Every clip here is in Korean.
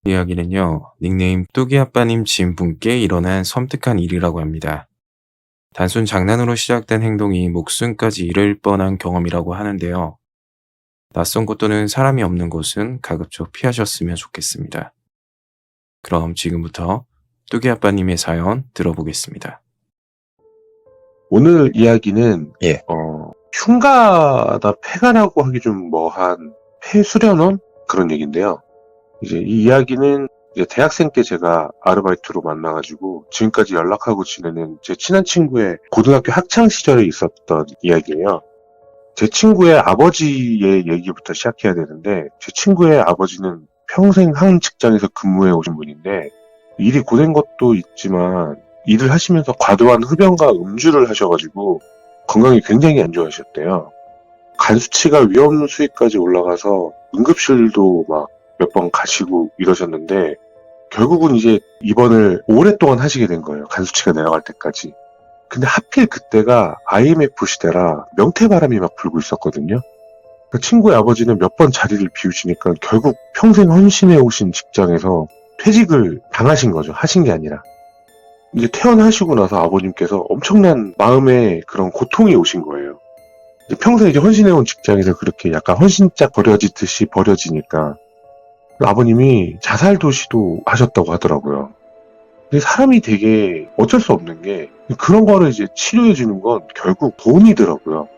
이야기는요, 닉네임 뚜기아빠님 지인분께 일어난 섬뜩한 일이라고 합니다. 단순 장난으로 시작된 행동이 목숨까지 잃을 뻔한 경험이라고 하는데요. 낯선 곳 또는 사람이 없는 곳은 가급적 피하셨으면 좋겠습니다. 그럼 지금부터 뚜기아빠님의 사연 들어보겠습니다. 오늘 이야기는 예. 흉가나 폐가라고 하기 좀 뭐한 폐수련원 그런 얘기인데요. 이제 이 이야기는 이제 대학생 때 제가 아르바이트로 만나가지고 지금까지 연락하고 지내는 제 친한 친구의 고등학교 학창 시절에 있었던 이야기예요. 제 친구의 아버지의 얘기부터 시작해야 되는데, 제 친구의 아버지는 평생 한 직장에서 근무해 오신 분인데, 일이 고된 것도 있지만 일을 하시면서 과도한 흡연과 음주를 하셔가지고 건강이 굉장히 안 좋아하셨대요. 간 수치가 위험 수위까지 올라가서 응급실도 막 몇 번 가시고 이러셨는데, 결국은 이제 입원을 오랫동안 하시게 된 거예요. 간 수치가 내려갈 때까지. 근데 하필 그때가 IMF 시대라 명태바람이 막 불고 있었거든요. 그 친구의 아버지는 몇 번 자리를 비우시니까 결국 평생 헌신해 오신 직장에서 퇴직을 당하신 거죠. 하신 게 아니라. 이제 퇴원하시고 나서 아버님께서 엄청난 마음의 그런 고통이 오신 거예요. 이제 평생 이제 헌신해온 직장에서 그렇게 약간 헌신짝 버려지듯이 버려지니까 아버님이 자살도 시도하셨다고 하더라고요. 근데 사람이 되게 어쩔 수 없는 게 그런 거를 이제 치료해주는 건 결국 돈이더라고요.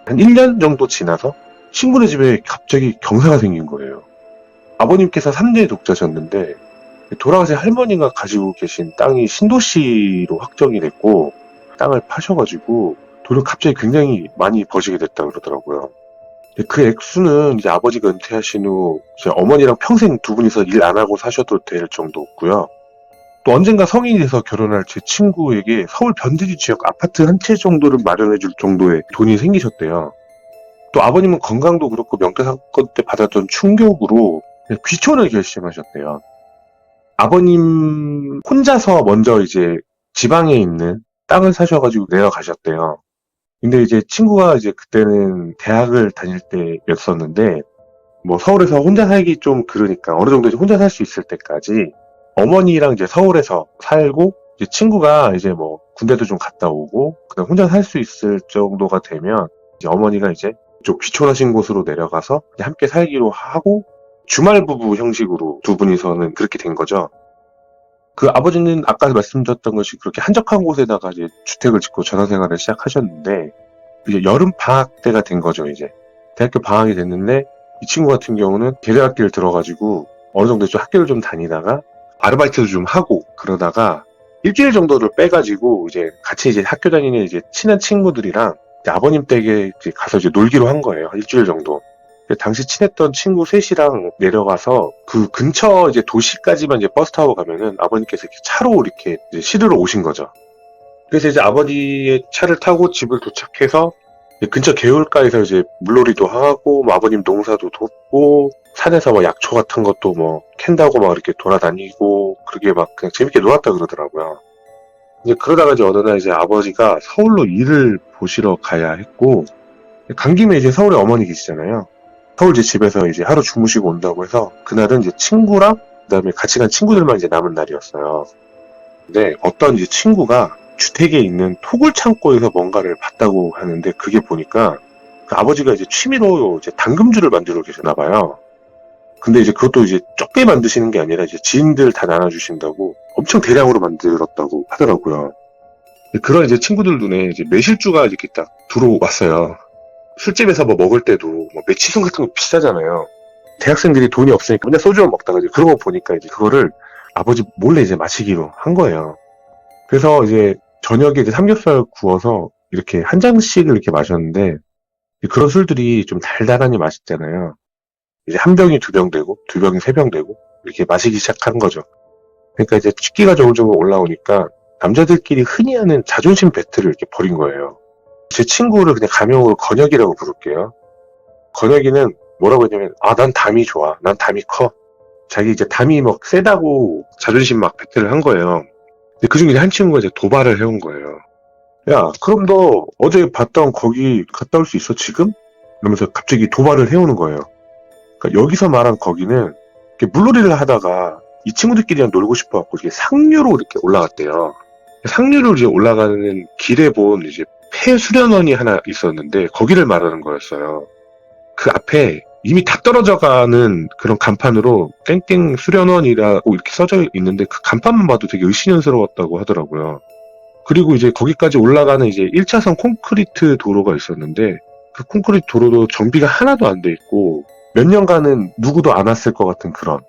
한 1년 정도 지나서 친구네 집에 갑자기 경사가 생긴 거예요. 아버님께서 3대 독자셨는데 돌아가신 할머니가 가지고 계신 땅이 신도시로 확정이 됐고 땅을 파셔가지고 돈을 갑자기 굉장히 많이 버시게 됐다 그러더라고요. 그 액수는 이제 아버지가 은퇴하신 후 이제 어머니랑 평생 두 분이서 일 안 하고 사셔도 될 정도였고요. 또 언젠가 성인이 돼서 결혼할 제 친구에게 서울 변두리 지역 아파트 한 채 정도를 마련해 줄 정도의 돈이 생기셨대요. 또 아버님은 건강도 그렇고 명태 사건 때 받았던 충격으로 귀촌을 결심하셨대요. 아버님 혼자서 먼저 이제 지방에 있는 땅을 사셔가지고 내려가셨대요. 근데 이제 친구가 이제 그때는 대학을 다닐 때였었는데, 뭐 서울에서 혼자 살기 좀 그러니까 어느 정도 이제 혼자 살 수 있을 때까지 어머니랑 이제 서울에서 살고, 이제 친구가 이제 뭐 군대도 좀 갔다 오고, 그다음 혼자 살 수 있을 정도가 되면 이제 어머니가 이제 좀 귀촌하신 곳으로 내려가서 이제 함께 살기로 하고, 주말 부부 형식으로 두 분이서는 그렇게 된 거죠. 그 아버지는 아까 말씀드렸던 것이 그렇게 한적한 곳에다가 이제 주택을 짓고 전원생활을 시작하셨는데, 이제 여름 방학 때가 된 거죠. 이제 대학교 방학이 됐는데 이 친구 같은 경우는 계절학기를 들어가지고 어느 정도 좀 학교를 좀 다니다가 아르바이트도 좀 하고 그러다가 일주일 정도를 빼가지고 이제 같이 이제 학교 다니는 이제 친한 친구들이랑 이제 아버님 댁에 이제 가서 이제 놀기로 한 거예요. 일주일 정도. 당시 친했던 친구 셋이랑 내려가서 그 근처 이제 도시까지만 이제 버스 타고 가면은 아버님께서 이렇게 차로 이렇게 이제 시드러 오신 거죠. 그래서 이제 아버지의 차를 타고 집을 도착해서 근처 개울가에서 이제 물놀이도 하고 뭐 아버님 농사도 돕고 산에서 뭐 약초 같은 것도 뭐 캔다고 막 이렇게 돌아다니고 그렇게 막 그냥 재밌게 놀았다 그러더라고요. 이제 그러다가 이제 어느 날 이제 아버지가 서울로 일을 보시러 가야 했고, 간 김에 이제 서울에 어머니 계시잖아요. 서울 이제 집에서 이제 하루 주무시고 온다고 해서 그날은 이제 친구랑 그다음에 같이 간 친구들만 이제 남은 날이었어요. 근데 어떤 이제 친구가 주택에 있는 토굴 창고에서 뭔가를 봤다고 하는데, 그게 보니까 그 아버지가 이제 취미로 이제 당금주를 만들어 계시나 봐요. 근데 이제 그것도 이제 적게 만드시는 게 아니라 이제 지인들 다 나눠주신다고 엄청 대량으로 만들었다고 하더라고요. 그런 이제 친구들 눈에 이제 매실주가 이렇게 딱 들어왔어요. 술집에서 뭐 먹을 때도 뭐 매치송 같은 거 비싸잖아요. 대학생들이 돈이 없으니까 맨날 소주만 먹다가 이제 그런 거 보니까 이제 그거를 아버지 몰래 이제 마시기로 한 거예요. 그래서 이제 저녁에 이제 삼겹살 구워서 이렇게 한 잔씩을 이렇게 마셨는데, 그런 술들이 좀 달달하니 맛있잖아요. 이제 한 병이 두 병 되고, 두 병이 세 병 되고, 이렇게 마시기 시작한 거죠. 그러니까 이제 취기가 조금조금 올라오니까 남자들끼리 흔히 하는 자존심 배틀을 이렇게 벌인 거예요. 제 친구를 그냥 가명으로 건혁이라고 부를게요. 건혁이는 뭐라고 했냐면, 난 담이 좋아. 난 담이 커. 자기 이제 담이 막 세다고 자존심 막 배틀을 한 거예요. 근데 그 중에 한 친구가 이제 도발을 해온 거예요. 야, 그럼 너 어제 봤던 거기 갔다 올 수 있어, 지금? 이러면서 갑자기 도발을 해오는 거예요. 그러니까 여기서 말한 거기는 이렇게 물놀이를 하다가 이 친구들끼리랑 놀고 싶어갖고 이게 상류로 이렇게 올라갔대요. 상류로 이제 올라가는 길에 본 이제 폐수련원이 하나 있었는데 거기를 말하는 거였어요. 그 앞에 이미 다 떨어져 가는 그런 간판으로 땡땡 수련원이라고 이렇게 써져 있는데 그 간판만 봐도 되게 의심스러웠다고 하더라고요. 그리고 이제 거기까지 올라가는 이제 1차선 콘크리트 도로가 있었는데 그 콘크리트 도로도 정비가 하나도 안 돼 있고 몇 년간은 누구도 안 왔을 것 같은 그런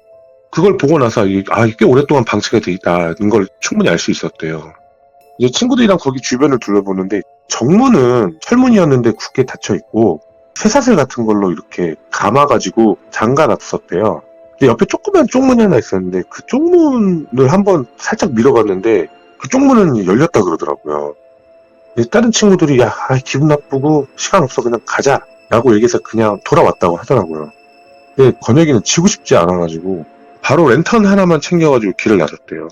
그걸 보고 나서 이게 꽤 오랫동안 방치가 돼 있다는 걸 충분히 알 수 있었대요. 이제 친구들이랑 거기 주변을 둘러보는데 정문은 철문이었는데 굳게 닫혀 있고 쇠사슬 같은 걸로 이렇게 감아가지고 잠가놨었대요. 근데 옆에 조그만 쪽문이 하나 있었는데 그 쪽문을 한번 살짝 밀어봤는데 그 쪽문은 열렸다 그러더라고요. 다른 친구들이 기분 나쁘고 시간 없어 그냥 가자 라고 얘기해서 그냥 돌아왔다고 하더라고요. 근데 건혁이는 지고 싶지 않아가지고 바로 랜턴 하나만 챙겨가지고 길을 나섰대요.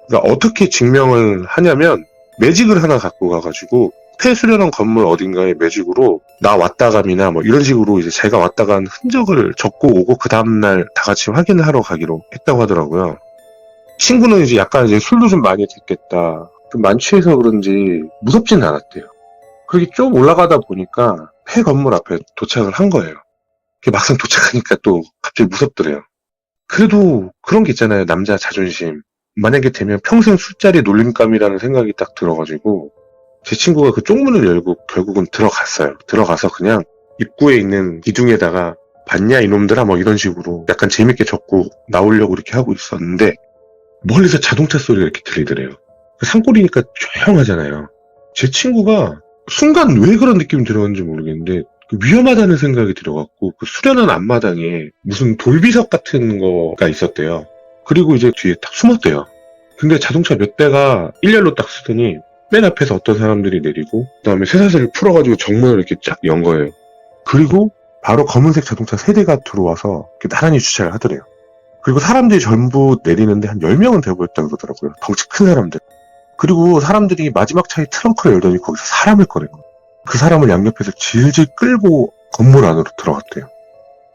그러니까 어떻게 증명을 하냐면 매직을 하나 갖고 가가지고 폐수련원 건물 어딘가에 매직으로 나 왔다 감이나 뭐 이런 식으로 이제 자기가 왔다 간 흔적을 적고 오고 그 다음날 다 같이 확인을 하러 가기로 했다고 하더라고요. 친구는 이제 약간 이제 술도 좀 많이 됐겠다. 좀 만취해서 그런지 무섭진 않았대요. 그렇게 좀 올라가다 보니까 폐 건물 앞에 도착을 한 거예요. 막상 도착하니까 또 갑자기 무섭더래요. 그래도 그런 게 있잖아요. 남자 자존심. 만약에 되면 평생 술자리 놀림감이라는 생각이 딱 들어가지고 제 친구가 그 쪽문을 열고 결국은 들어갔어요. 들어가서 그냥 입구에 있는 기둥에다가 봤냐 이놈들아 뭐 이런 식으로 약간 재밌게 적고 나오려고 이렇게 하고 있었는데 멀리서 자동차 소리가 이렇게 들리더래요. 산골이니까 조용하잖아요. 제 친구가 순간 왜 그런 느낌이 들었는지 모르겠는데 위험하다는 생각이 들어갖고 그 수련원 앞마당에 무슨 돌비석 같은 거가 있었대요. 그리고 이제 뒤에 딱 숨었대요. 근데 자동차 몇 대가 일렬로 딱 쓰더니 맨 앞에서 어떤 사람들이 내리고 그 다음에 쇠사슬을 풀어가지고 정문을 이렇게 쫙 연 거예요. 그리고 바로 검은색 자동차 3대가 들어와서 이렇게 나란히 주차를 하더래요. 그리고 사람들이 전부 내리는데 한 10명은 돼 보였다고 그러더라고요. 덩치 큰 사람들. 그리고 사람들이 마지막 차에 트렁크를 열더니 거기서 사람을 꺼낸 거예요. 그 사람을 양옆에서 질질 끌고 건물 안으로 들어갔대요.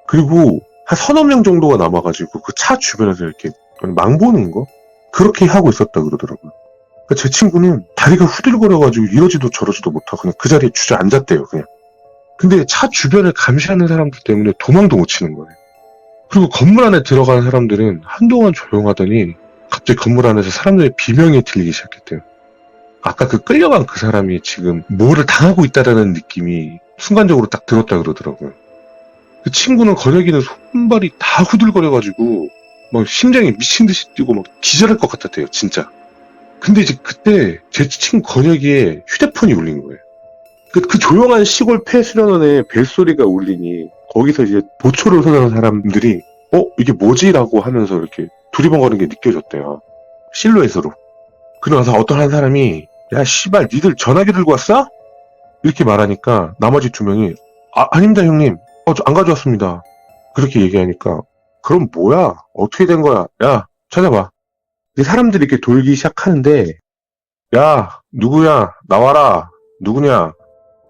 그리고 한 서너 명 정도가 남아가지고 그 차 주변에서 이렇게 망보는 거? 그렇게 하고 있었다 그러더라고요. 그러니까 제 친구는 다리가 후들거려가지고 이러지도 저러지도 못하고 그냥 그 자리에 주저앉았대요, 그냥. 근데 차 주변을 감시하는 사람들 때문에 도망도 못 치는 거예요. 그리고 건물 안에 들어간 사람들은 한동안 조용하더니 갑자기 건물 안에서 사람들의 비명이 들리기 시작했대요. 아까 그 끌려간 그 사람이 지금 뭐를 당하고 있다라는 느낌이 순간적으로 딱 들었다 그러더라고요. 그 친구는 건혁이는 손발이 다 후들거려가지고 막 심장이 미친 듯이 뛰고 막 기절할 것 같았대요, 진짜. 근데 이제 그때 제 친구 건혁이의 휴대폰이 울린 거예요. 그 조용한 시골 폐수련원에 벨소리가 울리니 거기서 이제 보초를 서는 사람들이 이게 뭐지라고 하면서 이렇게 두리번거리는 게 느껴졌대요. 실루엣으로. 그러고 나서 어떤 한 사람이 야 씨발 니들 전화기 들고 왔어? 이렇게 말하니까 나머지 2명이 아닙니다 형님 저 안 가져왔습니다. 그렇게 얘기하니까 그럼 뭐야 어떻게 된 거야 야 찾아봐. 근데 사람들이 이렇게 돌기 시작하는데 야 누구야 나와라 누구냐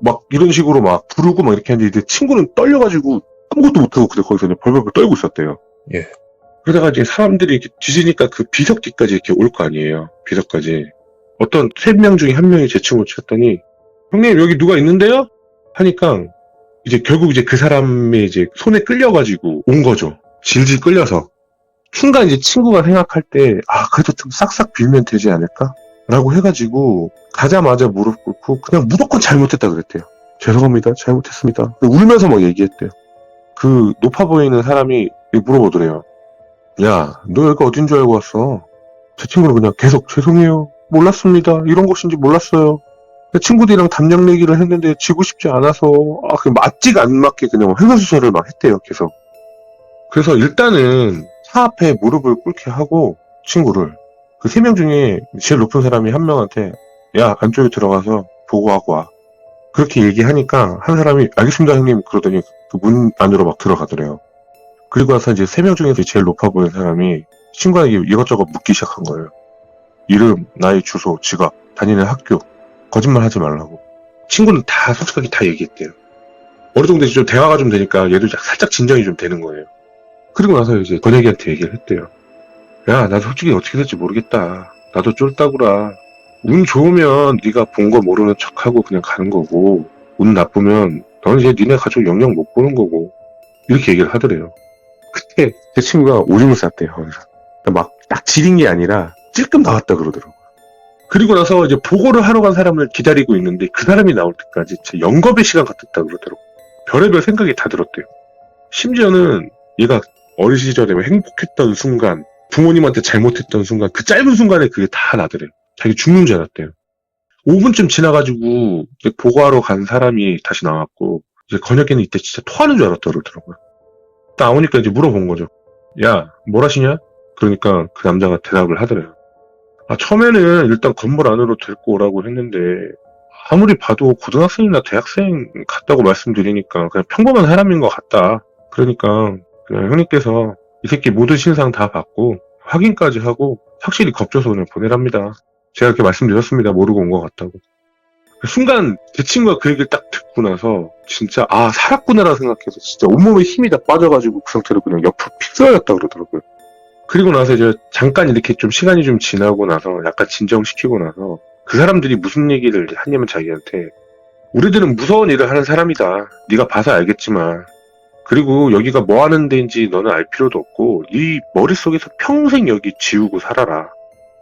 막 이런 식으로 막 부르고 막 이렇게 하는데 이제 친구는 떨려가지고 아무것도 못하고 그냥 거기서 그냥 벌벌 떨고 있었대요. 예. 그러다가 이제 사람들이 이렇게 뒤지니까 그 비석 뒤까지 이렇게 올 거 아니에요. 비석까지. 어떤 3명 중에 1명이 제 친구를 찾더니 형님 여기 누가 있는데요? 하니까 이제 결국 이제 그 사람의 이제 손에 끌려가지고 온 거죠. 질질 끌려서. 순간 이제 친구가 생각할 때 그래도 좀 싹싹 빌면 되지 않을까? 라고 해가지고 가자마자 무릎 꿇고 그냥 무조건 잘못했다 그랬대요. 죄송합니다. 잘못했습니다. 울면서 막 얘기했대요. 그 높아 보이는 사람이 물어보더래요. 야, 너 여기 어딘 줄 알고 왔어? 제 친구는 그냥 계속 죄송해요. 몰랐습니다. 이런 곳인지 몰랐어요. 친구들이랑 담력 내기를 했는데 지고 싶지 않아서 그냥 맞지가 안 맞게 그냥 횡설수설을 막 했대요. 계속. 그래서 일단은 차 앞에 무릎을 꿇게 하고 친구를 그 3명 중에 제일 높은 사람이 한 명한테 야 안쪽에 들어가서 보고하고 와. 그렇게 얘기하니까 한 사람이 알겠습니다 형님 그러더니 그 문 안으로 막 들어가더래요. 그리고 나서 이제 3명 중에서 제일 높아 보이는 사람이 친구에게 이것저것 묻기 시작한 거예요. 이름, 나이, 주소, 직업, 다니는 학교, 거짓말 하지 말라고. 친구는 다 솔직하게 다 얘기했대요. 어느 정도 이제 좀 대화가 좀 되니까 얘도 살짝 진정이 좀 되는 거예요. 그리고 나서 이제 건혁이한테 얘기를 했대요. 야, 나도 솔직히 어떻게 될지 모르겠다. 나도 쫄따구라. 운 좋으면 네가 본 거 모르는 척하고 그냥 가는 거고, 운 나쁘면 너는 이제 니네 가족 영영 못 보는 거고, 이렇게 얘기를 하더래요. 그때 제 친구가 오줌을 쌌대요. 그래서 막 딱 지린 게 아니라 찔끔 나왔다 그러더라고요. 그리고 나서 이제 보고를 하러 간 사람을 기다리고 있는데 그 사람이 나올 때까지 제 영겁의 시간 같았다 그러더라고요. 별의별 생각이 다 들었대요. 심지어는 얘가 어린 시절에 행복했던 순간, 부모님한테 잘못했던 순간, 그 짧은 순간에 그게 다 나더래요. 자기 죽는 줄 알았대요. 5분쯤 지나가지고 이제 보고하러 간 사람이 다시 나왔고, 이제 건혁이는 이때 진짜 토하는 줄 알았다 그러더라고요. 나오니까 이제 물어본 거죠. 야, 뭘 하시냐? 그러니까 그 남자가 대답을 하더래요. 아, 처음에는 일단 건물 안으로 데리고 오라고 했는데, 아무리 봐도 고등학생이나 대학생 같다고 말씀드리니까 그냥 평범한 사람인 것 같다. 그러니까 그냥 형님께서 이 새끼 모든 신상 다 받고 확인까지 하고 확실히 겁줘서 그냥 보내랍니다. 제가 이렇게 말씀드렸습니다. 모르고 온 것 같다고. 순간 제 친구가 그 얘기를 딱 듣고 나서 진짜 아 살았구나라 생각해서 진짜 온몸에 힘이 다 빠져가지고 그 상태로 그냥 옆으로 픽 쓰러졌다 그러더라고요. 그리고 나서 이제 잠깐 이렇게 좀 시간이 좀 지나고 나서 약간 진정시키고 나서 그 사람들이 무슨 얘기를 하냐면 자기한테 우리들은 무서운 일을 하는 사람이다. 네가 봐서 알겠지만 그리고 여기가 뭐 하는 데인지 너는 알 필요도 없고 네 머릿속에서 평생 여기 지우고 살아라.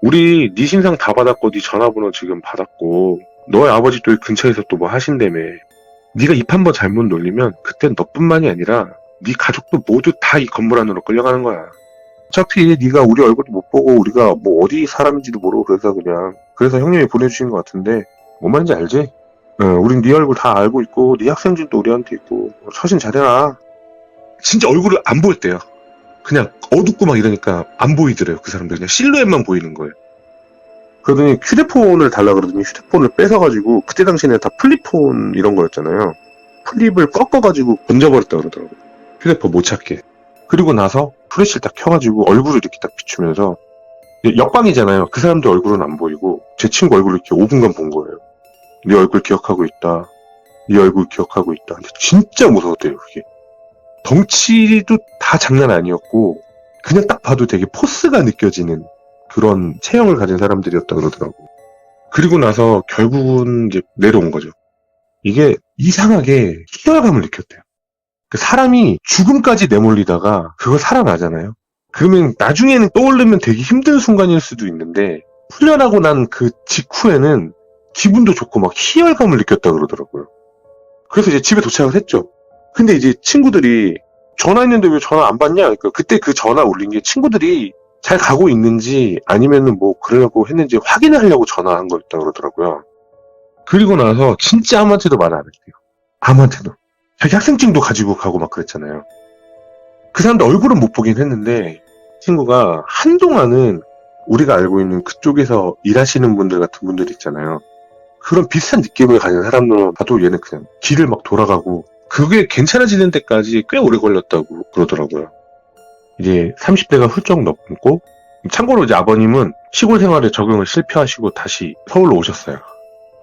우리 네 신상 다 받았고 네 전화번호 지금 받았고 너의 아버지 또 근처에서 또 뭐 하신다며. 네가 입 한 번 잘못 놀리면 그땐 너뿐만이 아니라 네 가족도 모두 다 이 건물 안으로 끌려가는 거야. 어차피 네가 우리 얼굴도 못 보고 우리가 뭐 어디 사람인지도 모르고 그래서 형님이 보내주신 것 같은데 뭔 말인지 알지? 우린 네 얼굴 다 알고 있고 네 학생증도 우리한테 있고 처신 잘해라. 진짜 얼굴을 안 보였대요. 그냥 어둡고 막 이러니까 안 보이더래요. 그 사람들 그냥 실루엣만 보이는 거예요. 그러더니 휴대폰을 달라 그러더니 휴대폰을 뺏어가지고 그때 당시에는 다 플립폰 이런 거였잖아요. 플립을 꺾어가지고 던져버렸다 그러더라고요. 휴대폰 못 찾게. 그리고 나서 플래시를 딱 켜가지고 얼굴을 이렇게 딱 비추면서 옆방이잖아요. 그 사람들 얼굴은 안 보이고 제 친구 얼굴을 이렇게 5분간 본 거예요. 네 얼굴 기억하고 있다. 네 얼굴 기억하고 있다. 근데 진짜 무서웠대요. 그게. 덩치도 다 장난 아니었고 그냥 딱 봐도 되게 포스가 느껴지는 그런 체형을 가진 사람들이었다 그러더라고. 그리고 나서 결국은 이제 내려온 거죠. 이게 이상하게 희열감을 느꼈대요. 그 사람이 죽음까지 내몰리다가 그걸 살아나잖아요. 그러면 나중에는 떠오르면 되게 힘든 순간일 수도 있는데 훈련하고 난 그 직후에는 기분도 좋고 막 희열감을 느꼈다 그러더라고요. 그래서 이제 집에 도착을 했죠. 근데 이제 친구들이 전화했는데 왜 전화 안 받냐? 그러니까 그때 그 전화 올린 게 친구들이 잘 가고 있는지 아니면은 뭐 그러려고 했는지 확인을 하려고 전화한 거였다 그러더라고요. 그리고 나서 진짜 아무한테도 말 안 했대요. 아무한테도. 자기 학생증도 가지고 가고 막 그랬잖아요. 그 사람들 얼굴은 못 보긴 했는데 친구가 한동안은 우리가 알고 있는 그쪽에서 일하시는 분들 같은 분들 있잖아요. 그런 비슷한 느낌을 가진 사람들만 봐도 얘는 그냥 길을 막 돌아가고 그게 괜찮아지는 데까지 꽤 오래 걸렸다고 그러더라고요. 이제 30대가 훌쩍 넘고 참고로 이제 아버님은 시골 생활에 적응을 실패하시고 다시 서울로 오셨어요.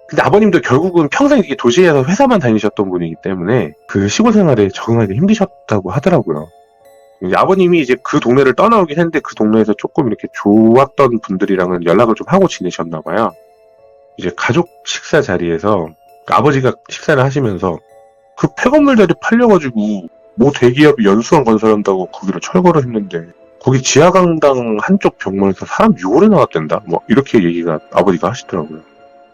근데 아버님도 결국은 평생 이렇게 도시에서 회사만 다니셨던 분이기 때문에 그 시골 생활에 적응하기 힘드셨다고 하더라고요. 이제 아버님이 이제 그 동네를 떠나오긴 했는데 그 동네에서 조금 이렇게 좋았던 분들이랑은 연락을 좀 하고 지내셨나 봐요. 이제 가족 식사 자리에서 아버지가 식사를 하시면서 그 폐건물 자리 팔려가지고 뭐 대기업이 연수원 건설한다고 거기를 철거를 했는데 거기 지하강당 한쪽 벽면에서 사람 6월에 나왔댄다? 뭐 이렇게 얘기가 아버지가 하시더라고요.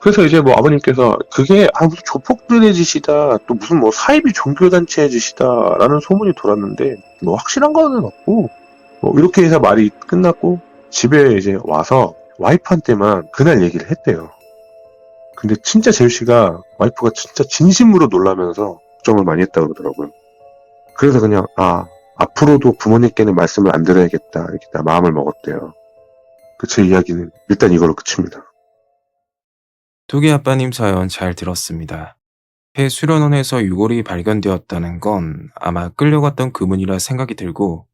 그래서 이제 뭐 아버님께서 그게 무슨 조폭들의 짓이다 또 무슨 뭐 사이비 종교단체의 짓이다 라는 소문이 돌았는데 뭐 확실한 거는 없고 뭐 이렇게 해서 말이 끝났고 집에 이제 와서 와이프한테만 그날 얘기를 했대요. 근데 진짜 재우씨가 와이프가 진짜 진심으로 놀라면서 걱정을 많이 했다고 그러더라고요. 그래서 그냥 앞으로도 부모님께는 말씀을 안 드려야겠다 이렇게 다 마음을 먹었대요. 제 이야기는 일단 이걸로 끝입니다. 뚜기 아빠님 사연 잘 들었습니다. 폐 수련원에서 유골이 발견되었다는 건 아마 끌려갔던 그분이라 생각이 들고,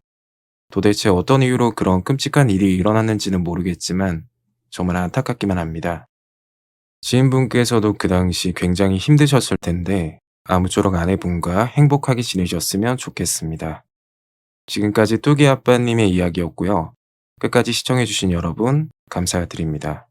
도대체 어떤 이유로 그런 끔찍한 일이 일어났는지는 모르겠지만 정말 안타깝기만 합니다. 지인분께서도 그 당시 굉장히 힘드셨을 텐데 아무쪼록 아내분과 행복하게 지내셨으면 좋겠습니다. 지금까지 뚜기 아빠님의 이야기였고요. 끝까지 시청해주신 여러분 감사드립니다.